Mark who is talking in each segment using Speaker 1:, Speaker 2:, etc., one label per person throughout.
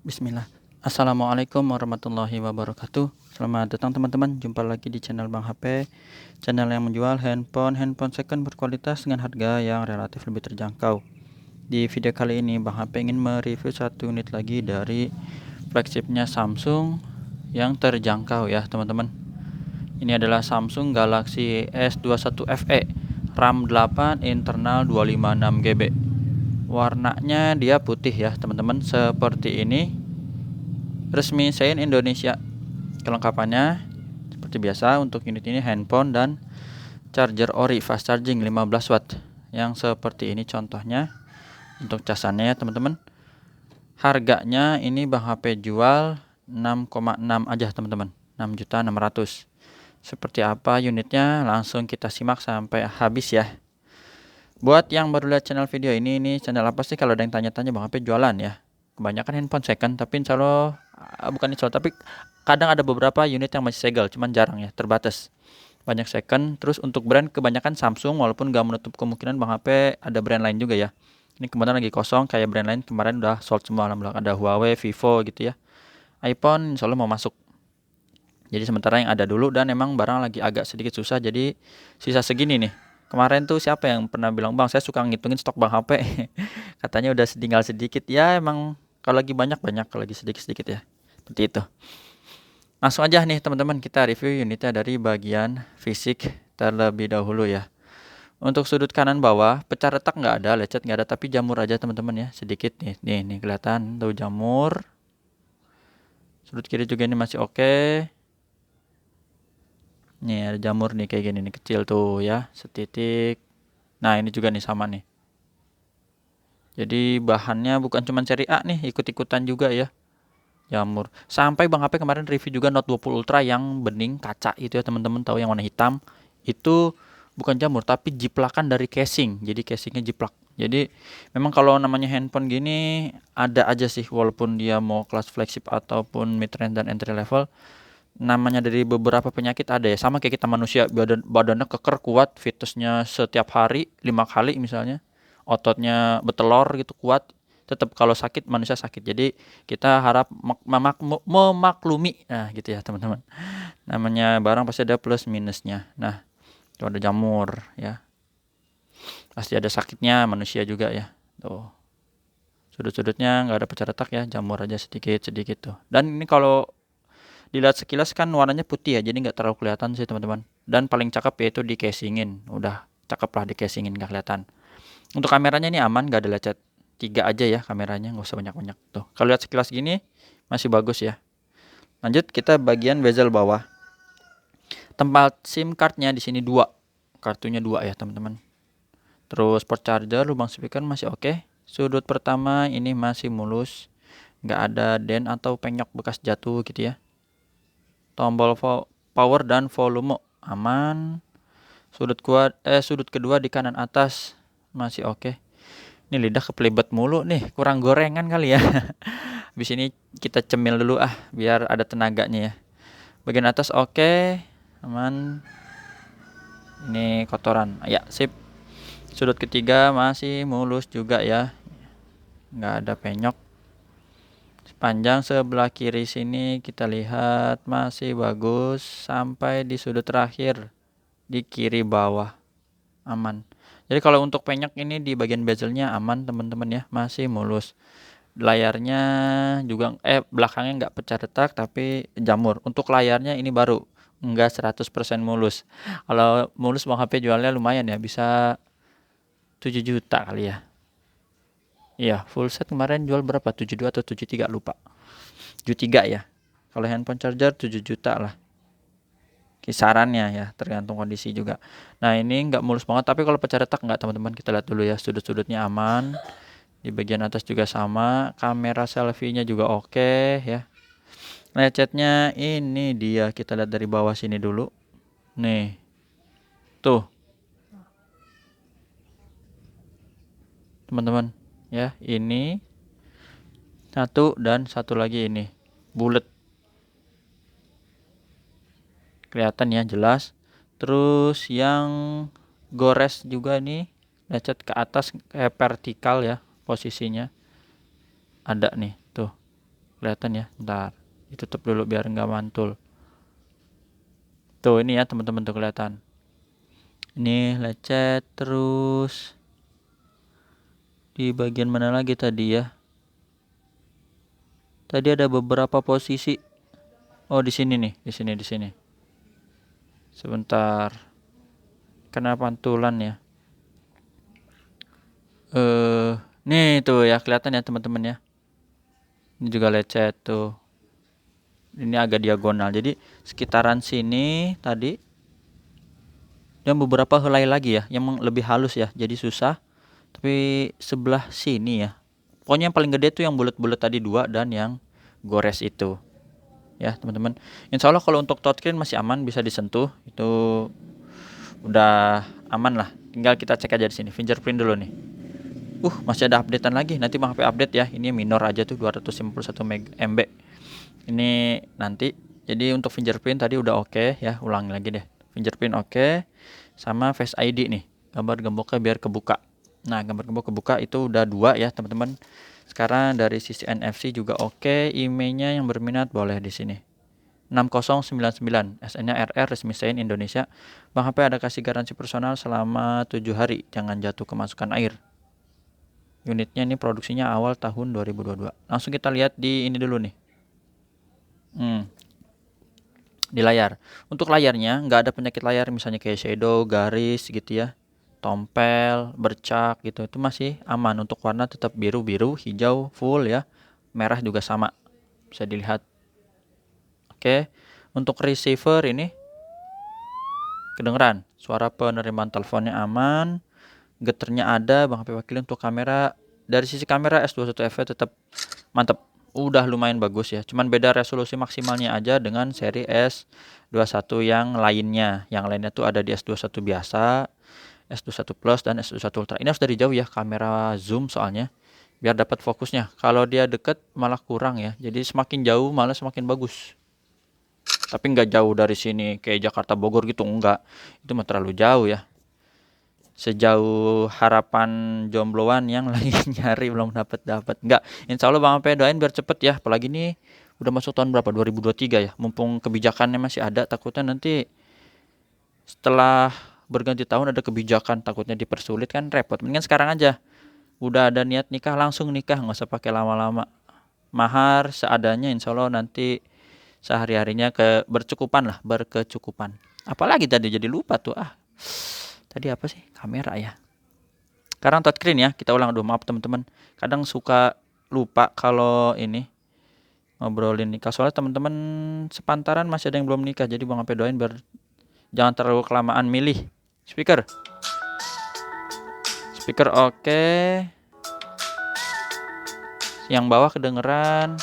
Speaker 1: Bismillah. Assalamualaikum warahmatullahi wabarakatuh. Selamat datang teman-teman. Jumpa lagi di channel Bang HP, channel yang menjual handphone second berkualitas dengan harga yang relatif lebih terjangkau. Di video kali ini Bang HP ingin mereview satu unit lagi dari flagshipnya Samsung yang terjangkau ya teman-teman. Ini adalah Samsung Galaxy S21 FE, RAM 8, internal 256 GB. Warnanya dia putih ya teman-teman, seperti ini. Resmi Sein Indonesia. Kelengkapannya seperti biasa, untuk unit ini handphone dan charger ori fast charging 15 watt yang seperti ini contohnya. Untuk casannya ya teman-teman, harganya ini Bang HP jual 6,6 aja teman-teman, 6.600.000. Seperti apa unitnya, langsung kita simak sampai habis ya. Buat yang baru lihat channel video ini channel apa sih? Kalau ada yang tanya-tanya, Bang HP jualan ya kebanyakan handphone second, tapi insya Allah bukan insya Allah, tapi kadang ada beberapa unit yang masih segel, cuman jarang ya, terbatas. Banyak second. Terus untuk brand kebanyakan Samsung, walaupun gak menutup kemungkinan Bang HP ada brand lain juga ya. Ini kebetulan lagi kosong, kayak brand lain kemarin udah sold semua, alhamdulillah. Ada Huawei, Vivo gitu ya. iPhone insya Allah mau masuk. Jadi sementara yang ada dulu, dan emang barang lagi agak sedikit susah, jadi sisa segini nih. Kemarin tuh siapa yang pernah bilang, Bang saya suka ngitungin stok Bang HP. Katanya udah tinggal sedikit. Ya emang kalau lagi banyak, kalau lagi sedikit ya. Seperti itu. Langsung aja nih teman-teman, kita review unitnya dari bagian fisik terlebih dahulu ya. Untuk sudut kanan bawah, pecah retak nggak ada, lecet nggak ada, tapi jamur aja teman-teman ya, sedikit nih. Nih kelihatan tuh jamur. Sudut kiri juga ini masih oke. Nih ada jamur nih kayak gini nih, kecil tuh ya, setitik. Nah ini juga nih sama nih. Jadi bahannya bukan cuma seri A nih, ikut-ikutan juga ya. Jamur. Sampai Bang HP kemarin review juga Note 20 Ultra yang bening kaca itu ya teman-teman, tahu yang warna hitam. Itu bukan jamur tapi jiplakan dari casing. Jadi casingnya jiplak. Jadi memang kalau namanya handphone gini ada aja sih, walaupun dia mau kelas flagship ataupun mid range dan entry level, namanya dari beberapa penyakit ada ya. Sama kayak kita manusia, badannya keker kuat, fitnessnya setiap hari 5 kali misalnya, ototnya betelor gitu kuat, tetap kalau sakit manusia sakit. Jadi kita harap memaklumi, nah gitu ya teman-teman. Namanya barang pasti ada plus minusnya. Nah itu ada jamur ya, pasti ada sakitnya manusia juga ya. Tuh sudut-sudutnya nggak ada pecah retak ya, jamur aja sedikit tuh. Dan ini kalau dilihat sekilas kan warnanya putih ya, jadi nggak terlalu kelihatan sih teman-teman. Dan paling cakep yaitu di casingin, udah cakep lah di casingin, nggak kelihatan. Untuk kameranya ini aman, nggak ada lecet. 3 aja ya kameranya, nggak usah banyak-banyak tuh. Kalau lihat sekilas gini masih bagus ya. Lanjut kita bagian bezel bawah. Tempat SIM cardnya di sini 2, kartunya 2 ya teman-teman. Terus port charger, lubang speaker masih oke. Sudut pertama ini masih mulus, nggak ada dent atau penyok bekas jatuh gitu ya. Tombol power dan volume aman. Sudut kedua di kanan atas masih oke. Ini lidah kepelibet mulu nih, kurang gorengan kali ya. Habis ini kita cemil dulu biar ada tenaganya ya. Bagian atas oke, aman. Ini kotoran. Ya, sip. Sudut ketiga masih mulus juga ya. Nggak ada penyok. Sepanjang sebelah kiri sini kita lihat masih bagus sampai di sudut terakhir di kiri bawah aman. Jadi kalau untuk penyok ini di bagian bezelnya aman teman-teman ya, masih mulus. Layarnya juga belakangnya nggak pecah retak tapi jamur. Untuk layarnya ini baru, nggak 100% mulus. Kalau mulus Bang HP jualnya lumayan ya, bisa 7 juta kali ya. Iya, full set kemarin jual berapa? 72 atau 73 lupa. 73 ya. Kalau handphone charger 7 juta lah kisarannya ya, tergantung kondisi juga. Nah ini nggak mulus banget, tapi kalau pecah retak nggak teman-teman. Kita lihat dulu ya, sudut-sudutnya aman. Di bagian atas juga sama, kamera selfie-nya juga oke ya. Lecetnya ini dia, kita lihat dari bawah sini dulu. Nih, tuh teman-teman ya, ini satu dan satu lagi ini bulat, kelihatan ya jelas. Terus yang gores juga nih, lecet ke atas kayak vertikal ya posisinya, ada nih tuh. kelihatan ya. Bentar, ditutup dulu biar nggak mantul. Tuh ini ya teman-teman, tuh kelihatan. Ini lecet terus di bagian mana lagi tadi ya? Tadi ada beberapa posisi. Oh, di sini nih, di sini. Sebentar. Kena pantulan ya. Nih tuh ya kelihatan ya teman-teman ya. Ini juga lecet tuh. Ini agak diagonal. Jadi sekitaran sini tadi. Dan beberapa helai lagi ya yang lebih halus ya. Jadi susah. Tapi sebelah sini ya. Pokoknya yang paling gede tuh yang bulat-bulat tadi 2 dan yang gores itu. Ya teman-teman. Insya Allah kalau untuk touchscreen masih aman, bisa disentuh. Itu udah aman lah. Tinggal kita cek aja di sini. Fingerprint dulu nih. Masih ada updatean lagi. Nanti Bang HP update ya. Ini minor aja tuh 251 MB. Ini nanti. Jadi untuk fingerprint tadi udah oke ya. Ulangi lagi deh. Fingerprint oke. Sama Face ID nih. Gambar gemboknya biar kebuka. Nah, gambar gembok kebuka itu udah 2 ya, teman-teman. Sekarang dari sisi NFC juga oke. Emailnya yang berminat boleh di sini. 6099 SN-nya RR, resmi Sein Indonesia. Bang HP ada kasih garansi personal selama 7 hari. Jangan jatuh kemasukan air. Unitnya ini produksinya awal tahun 2022. Langsung kita lihat di ini dulu nih. Di layar. Untuk layarnya nggak ada penyakit layar misalnya kayak shadow, garis gitu ya. Tompel, bercak gitu. Itu masih aman. Untuk warna tetap biru-biru, hijau full ya. Merah juga sama. Bisa dilihat. Oke. Untuk receiver ini kedengeran. Suara penerimaan teleponnya aman. Geternya ada. Bang HP wakilin untuk kamera. Dari sisi kamera S21FE tetap mantap. Udah lumayan bagus ya. Cuman beda resolusi maksimalnya aja dengan seri S21 yang lainnya. Yang lainnya tuh ada di S21 biasa, S21 Plus dan S21 Ultra. Ini harus dari jauh ya, kamera zoom soalnya. Biar dapat fokusnya. Kalau dia deket malah kurang ya. Jadi semakin jauh malah semakin bagus. Tapi nggak jauh dari sini kayak Jakarta Bogor gitu, enggak. Itu mah terlalu jauh ya. Sejauh harapan jombloan yang lagi nyari belum dapat. Enggak, insya Allah Bang Ape doain biar cepet ya. Apalagi nih udah masuk tahun berapa? 2023 ya. Mumpung kebijakannya masih ada, takutnya nanti setelah berganti tahun ada kebijakan takutnya dipersulit kan repot. Mendingan sekarang aja. Udah ada niat nikah langsung nikah, nggak usah pakai lama-lama. Mahar seadanya, insya Allah nanti sehari-harinya berkecukupan. Apalagi tadi jadi lupa tuh Tadi apa sih? Kamera ya. Sekarang touchscreen ya. Kita ulang dulu. Maaf teman-teman. Kadang suka lupa kalau ini ngobrolin nikah. Soalnya teman-teman sepantaran masih ada yang belum nikah. Jadi Bang Ape doain biar jangan terlalu kelamaan milih. Speaker oke. Yang bawah kedengeran.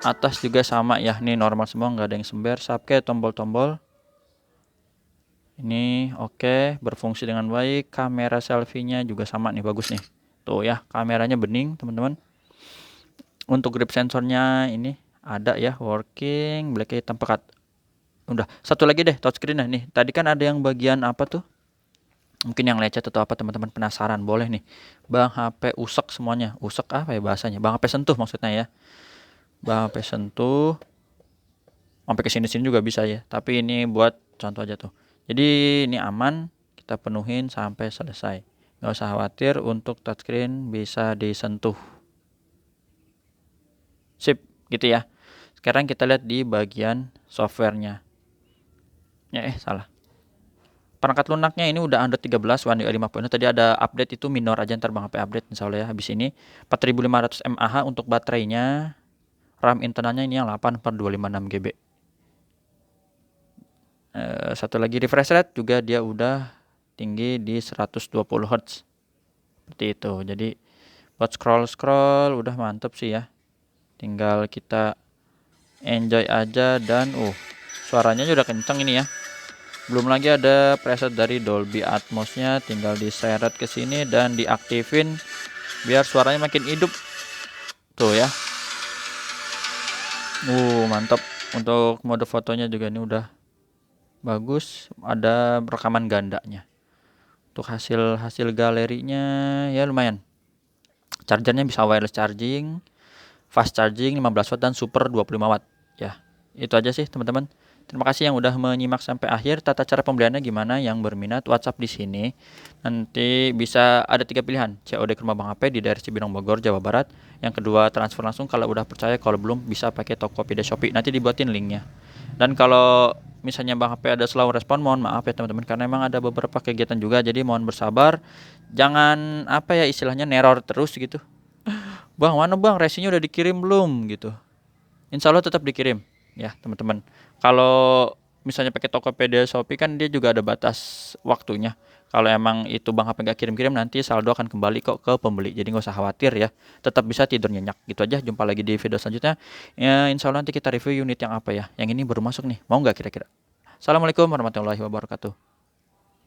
Speaker 1: Atas juga sama ya. Ini normal semua, nggak ada yang sember. Subke tombol-tombol. Ini oke, berfungsi dengan baik. Kamera selfie-nya juga sama nih, bagus nih. Tuh ya, kameranya bening teman-teman. Untuk grip sensornya ini ada ya, working, black hitam pekat. Udah, satu lagi deh touchscreen nih. Tadi kan ada yang bagian apa tuh? Mungkin yang lecet atau apa teman-teman penasaran, boleh nih. Bang HP usek semuanya. Usek apa ya bahasanya? Bang HP sentuh maksudnya ya. Bang HP sentuh. Sampai ke sini-sini juga bisa ya. Tapi ini buat contoh aja tuh. Jadi ini aman, kita penuhin sampai selesai. Gak usah khawatir, untuk touchscreen bisa disentuh. Sip, gitu ya. Sekarang kita lihat di bagian softwarenya. Salah. Perangkat lunaknya ini udah Android 13, One UI 5.0. Tadi ada update itu minor aja, ntar Bang HP update insya Allah ya. Habis ini 4500 mAh untuk baterainya. RAM internalnya ini yang 8/256 GB. Satu lagi refresh rate juga dia udah tinggi di 120 Hz. Seperti itu. Jadi buat scroll udah mantep sih ya. Tinggal kita enjoy aja dan suaranya udah kenceng ini ya. Belum lagi ada preset dari Dolby Atmos-nya, tinggal diseret ke sini dan diaktifin biar suaranya makin hidup. Tuh ya. Mantap. Untuk mode fotonya juga ini udah bagus, ada rekaman gandanya. Untuk hasil galerinya ya lumayan. Chargernya bisa wireless charging, fast charging 15 watt dan super 25 watt ya. Itu aja sih teman-teman. Terima kasih yang udah menyimak sampai akhir. Tata cara pembeliannya gimana? Yang berminat WhatsApp di sini. Nanti bisa ada 3 pilihan. COD ke rumah Bang HP di daerah Cibinong Bogor, Jawa Barat. Yang kedua transfer langsung kalau udah percaya, kalau belum bisa pakai Tokopedia Shopee. Nanti dibuatin linknya. Dan kalau misalnya Bang HP ada slow respon, mohon maaf ya teman-teman, karena emang ada beberapa kegiatan juga, jadi mohon bersabar. Jangan apa ya istilahnya neror terus gitu. Bang, mana Bang, resinya udah dikirim belum gitu. Insya Allah tetap dikirim ya teman-teman. Kalau misalnya pakai Tokopedia Shopee kan dia juga ada batas waktunya. Kalau emang itu Bang HP nggak kirim-kirim, nanti saldo akan kembali kok ke pembeli. Jadi nggak usah khawatir ya. Tetap bisa tidur nyenyak. Gitu aja. Jumpa lagi di video selanjutnya. Ya, insya Allah nanti kita review unit yang apa ya. Yang ini baru masuk nih. Mau nggak kira-kira? Assalamualaikum warahmatullahi wabarakatuh.